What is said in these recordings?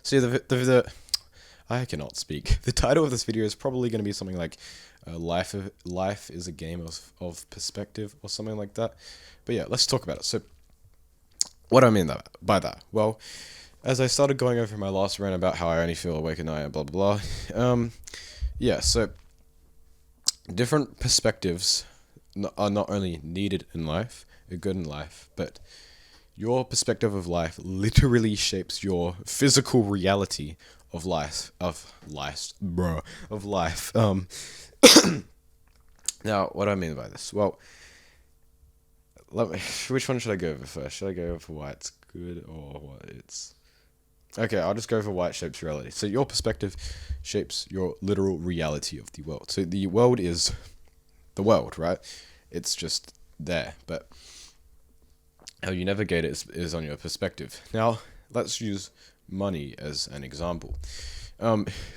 So yeah, the I cannot speak. The title of this video is probably going to be something like life is a game of perspective or something like that. But yeah, let's talk about it. So what do I mean by that? Well, as I started going over my last rant about how I only feel awake at night and blah blah blah, yeah, so different perspectives are not only needed in life, good in life, but your perspective of life literally shapes your physical reality of life. Now, what do I mean by this? Well, let me. Which one should I go over first? Should I go over why it's good or what it's? Okay, I'll just go for why it shapes reality. So your perspective shapes your literal reality of the world. So the world is the world, right? It's just there, but how you navigate it is on your perspective. Now, let's use money as an example.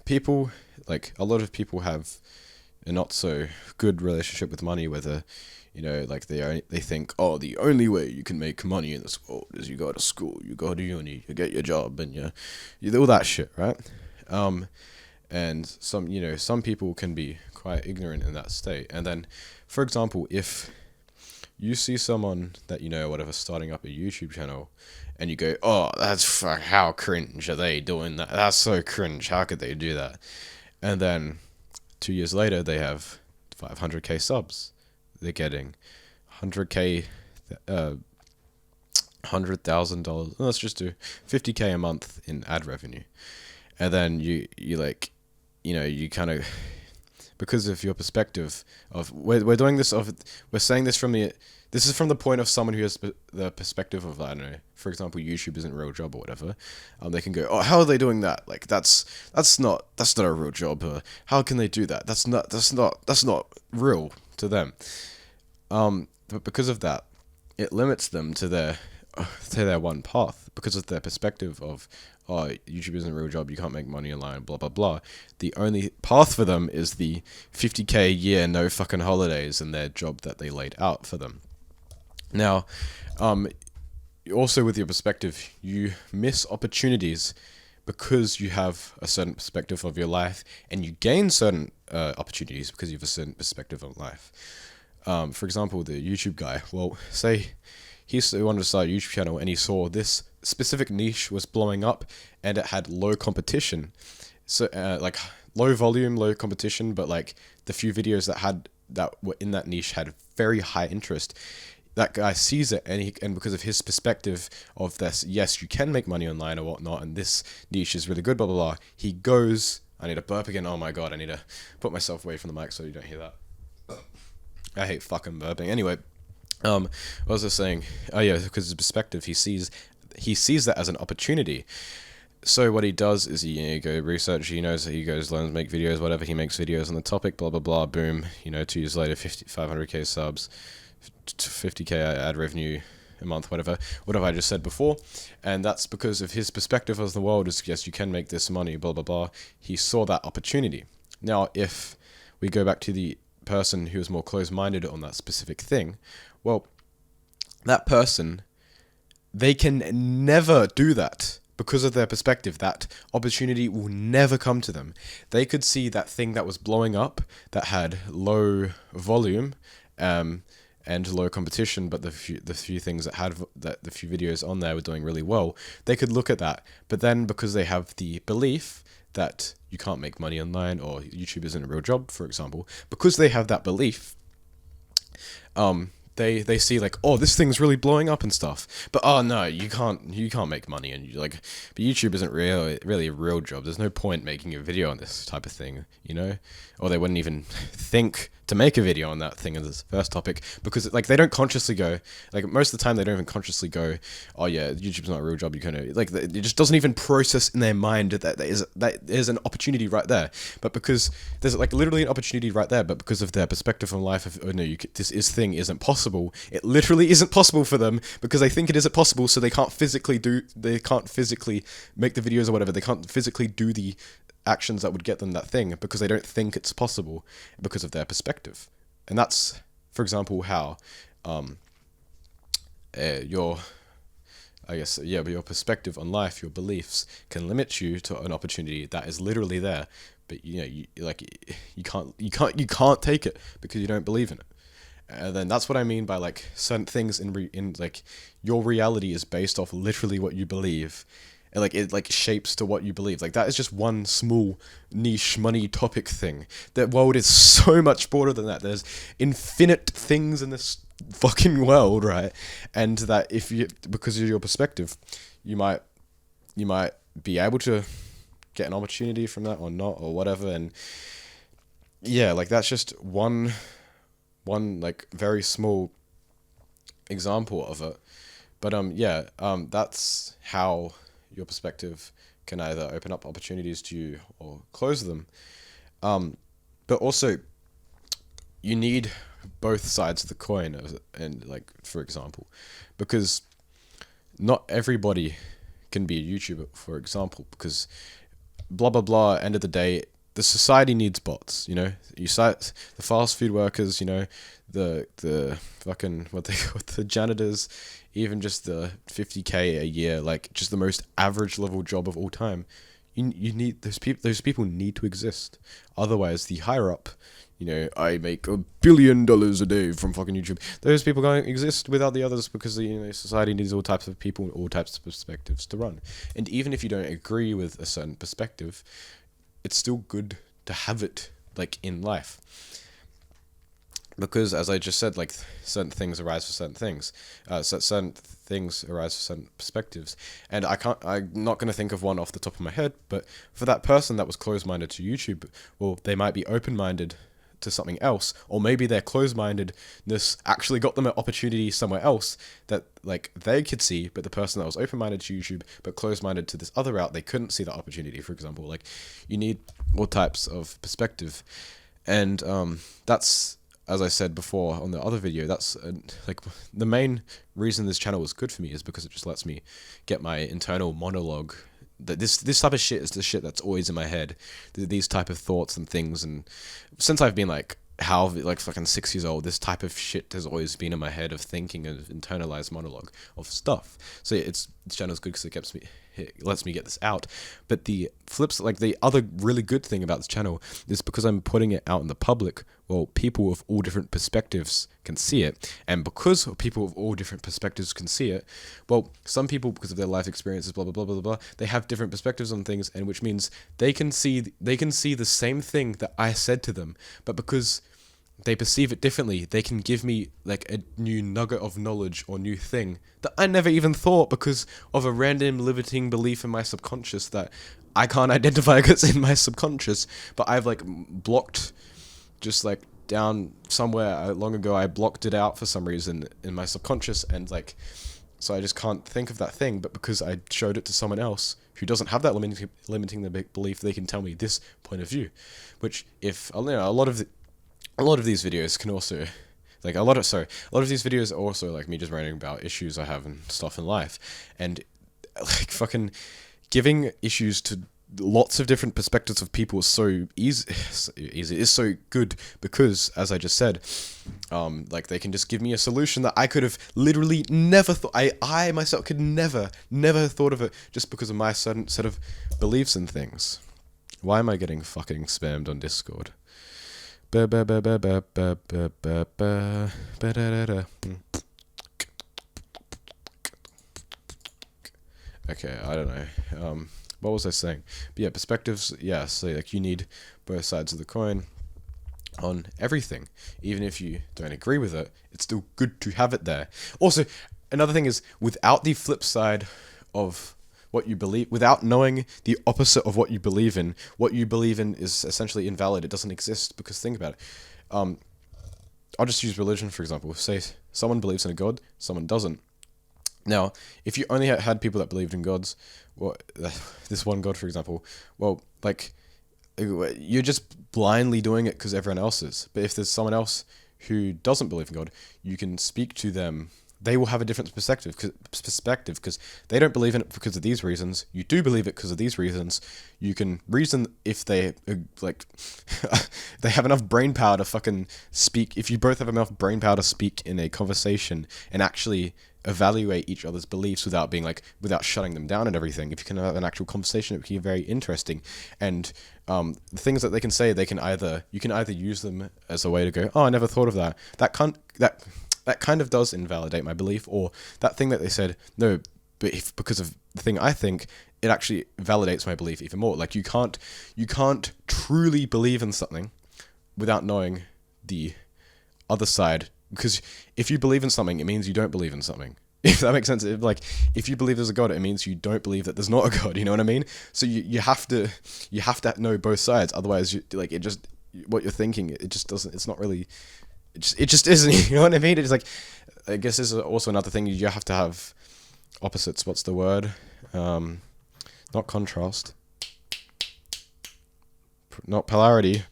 People, like a lot of people have a not so good relationship with money, whether, like they think, oh, the only way you can make money in this world is you go to school, you go to uni, you get your job, and you do all that shit, right? And some people can be quite ignorant in that state. And then, for example, if you see someone that whatever starting up a YouTube channel, and you go, oh, how cringe are they doing that? That's so cringe. How could they do that? And then 2 years later, they have 500k subs. They're getting 100k, $100,000. Let's just do 50k a month in ad revenue, and then you kind of, because of your perspective of we're doing this we're saying this this is from the point of someone who has the perspective of, I don't know, for example, YouTube isn't a real job or whatever. They can go, oh, how are they doing that? Like that's not a real job. How can they do that? That's not real to them. But because of that, it limits them to their one path because of their perspective of, oh, YouTube isn't a real job, you can't make money online, blah blah blah. The only path for them is the 50k a year, no fucking holidays, and their job that they laid out for them. Now, also with your perspective, you miss opportunities because you have a certain perspective of your life, and you gain certain opportunities because you have a certain perspective on life. For example, the YouTube guy, well, say he wanted to start a YouTube channel and he saw this specific niche was blowing up and it had low competition. So, like low volume, low competition, but like the few videos that were in that niche had very high interest. That guy sees it, and because of his perspective of this, yes, you can make money online or whatnot, and this niche is really good, blah blah blah. He goes. I need to burp again. Oh my god, I need to put myself away from the mic so you don't hear that. I hate fucking burping. Anyway, what was I saying? Oh yeah, because his perspective, he sees that as an opportunity. So what he does is he go research. He knows that he goes learns, make videos, whatever. He makes videos on the topic, blah blah blah. Boom. 2 years later, 500k subs, 50k ad revenue a month, whatever I just said before. And that's because of his perspective of the world is, yes, you can make this money, blah blah blah. He saw that opportunity. Now, if we go back to the person who is more close-minded on that specific thing, well, that person, they can never do that because of their perspective. That opportunity will never come to them. They could see that thing that was blowing up, that had low volume, and low competition, but the few things the few videos on there were doing really well. They could look at that, but then because they have the belief that you can't make money online or YouTube isn't a real job, for example, because they have that belief, they see like, oh, this thing's really blowing up and stuff, but oh no, you can't make money, and you like, but YouTube isn't really a real job. There's no point making a video on this type of thing, or they wouldn't even think to make a video on that thing as this first topic, because like they don't consciously go, like most of the time they don't even consciously go, oh yeah, YouTube's not a real job, you can, like, it just doesn't even process in their mind that there's an opportunity right there. But because there's like literally an opportunity right there, but because of their perspective on life of, oh no, this thing isn't possible, it literally isn't possible for them because they think it isn't possible, so they can't physically make the videos or whatever, they can't physically do the actions that would get them that thing because they don't think it's possible because of their perspective. And that's, for example, how your I guess, yeah, but your perspective on life, your beliefs can limit you to an opportunity that is literally there, but you can't take it because you don't believe in it. And then that's what I mean by like certain things in like your reality is based off literally what you believe. And like it like shapes to what you believe. Like that is just one small niche money topic thing. The world is so much broader than that. There's infinite things in this fucking world, right? And that if you, because of your perspective, you might be able to get an opportunity from that or not or whatever. And yeah, like that's just one like very small example of it. But that's how your perspective can either open up opportunities to you or close them. But also you need both sides of the coin, and like for example, because not everybody can be a YouTuber, for example, because blah blah blah. End of the day, the society needs bots. You know, you cite the fast food workers. You know, the fucking what they call the janitors, even just the 50K a year, like just the most average level job of all time. You need those people. Those people need to exist. Otherwise, the higher up, you know, I make $1 billion a day from fucking YouTube. Those people can't exist without the others because society needs all types of people and all types of perspectives to run. And even if you don't agree with a certain perspective, it's still good to have it like in life. Because as I just said, like certain things arise for certain things, certain things arise for certain perspectives, and I'm not going to think of one off the top of my head, but for that person that was closed-minded to YouTube, well, they might be open-minded to something else, or maybe their closed-mindedness actually got them an opportunity somewhere else that like they could see, but the person that was open-minded to YouTube but closed-minded to this other route, they couldn't see that opportunity. For example, like you need all types of perspective, and that's, as I said before on the other video, that's like the main reason this channel is good for me is because it just lets me get my internal monologue. That this type of shit is the shit that's always in my head. These type of thoughts and things, and since I've been like fucking 6 years old, this type of shit has always been in my head of thinking of internalized monologue of stuff. So this channel is good because it lets me get this out. But the flips, like the other really good thing about this channel is because I'm putting it out in the public, well, people of all different perspectives can see it. And because people of all different perspectives can see it, well, some people, because of their life experiences, blah, blah, blah, blah, blah, they have different perspectives on things, and which means they can see the same thing that I said to them, but because they perceive it differently, they can give me like a new nugget of knowledge or new thing that I never even thought because of a random limiting belief in my subconscious that I can't identify because in my subconscious, but I've like blocked, just like down somewhere long ago, I blocked it out for some reason in my subconscious, and like, so I just can't think of that thing, but because I showed it to someone else who doesn't have that limiting the belief, they can tell me this point of view, which if, a lot of these videos can also, like a lot of these videos are also like me just ranting about issues I have and stuff in life, and like fucking giving issues to lots of different perspectives of people is so easy, is so good because, as I just said, like they can just give me a solution that I could have literally never thought, I myself could never have thought of it just because of my certain set of beliefs and things. Why am I getting fucking spammed on Discord? Okay, I don't know. What was I saying? But yeah, perspectives, yeah, so like you need both sides of the coin on everything. Even if you don't agree with it, it's still good to have it there. Also, another thing is, without the flip side of what you believe, without knowing the opposite of what you believe in is essentially invalid. It doesn't exist, because think about it. I'll just use religion, for example. Say someone believes in a god, someone doesn't. Now, if you only had people that believed in gods, well, this one god, for example, well, like, you're just blindly doing it because everyone else is. But if there's someone else who doesn't believe in God, you can speak to them. They will have a different perspective because they don't believe in it because of these reasons. You do believe it because of these reasons. You can reason if they, like, they have enough brain power to fucking speak. If you both have enough brain power to speak in a conversation and actually evaluate each other's beliefs without being like, without shutting them down and everything. If you can have an actual conversation, it can be very interesting. And the things that they can say, you can either use them as a way to go, oh, I never thought of that. That kind of does invalidate my belief, or that thing that they said, no, but because of the thing I think, it actually validates my belief even more. Like you can't truly believe in something without knowing the other side, because if you believe in something, it means you don't believe in something. If that makes sense. If you believe there's a God, it means you don't believe that there's not a God. You know what I mean? So you have to know both sides. Otherwise, what you're thinking, it just doesn't. It's not really. It just isn't. You know what I mean? It's like, I guess this is also another thing. You have to have opposites. What's the word? Not contrast. Not polarity.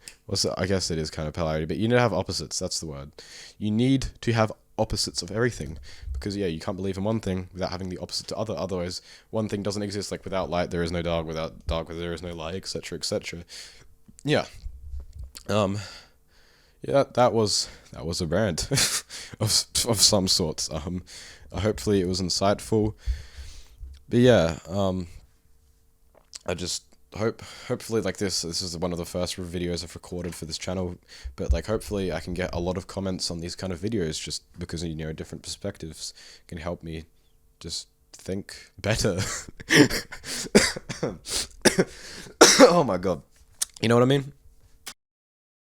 I guess it is kind of polarity, but you need to have opposites. That's the word. You need to have opposites of everything, because you can't believe in one thing without having the opposite to other. Otherwise, one thing doesn't exist. Like without light, there is no dark. Without dark, there is no light, etc., etc. Yeah. Yeah, that was a rant of some sorts. Hopefully it was insightful. But yeah, I just hopefully like this is one of the first videos I've recorded for this channel, but like hopefully I can get a lot of comments on these kind of videos, just because different perspectives can help me just think better. Oh my god, you know what I mean?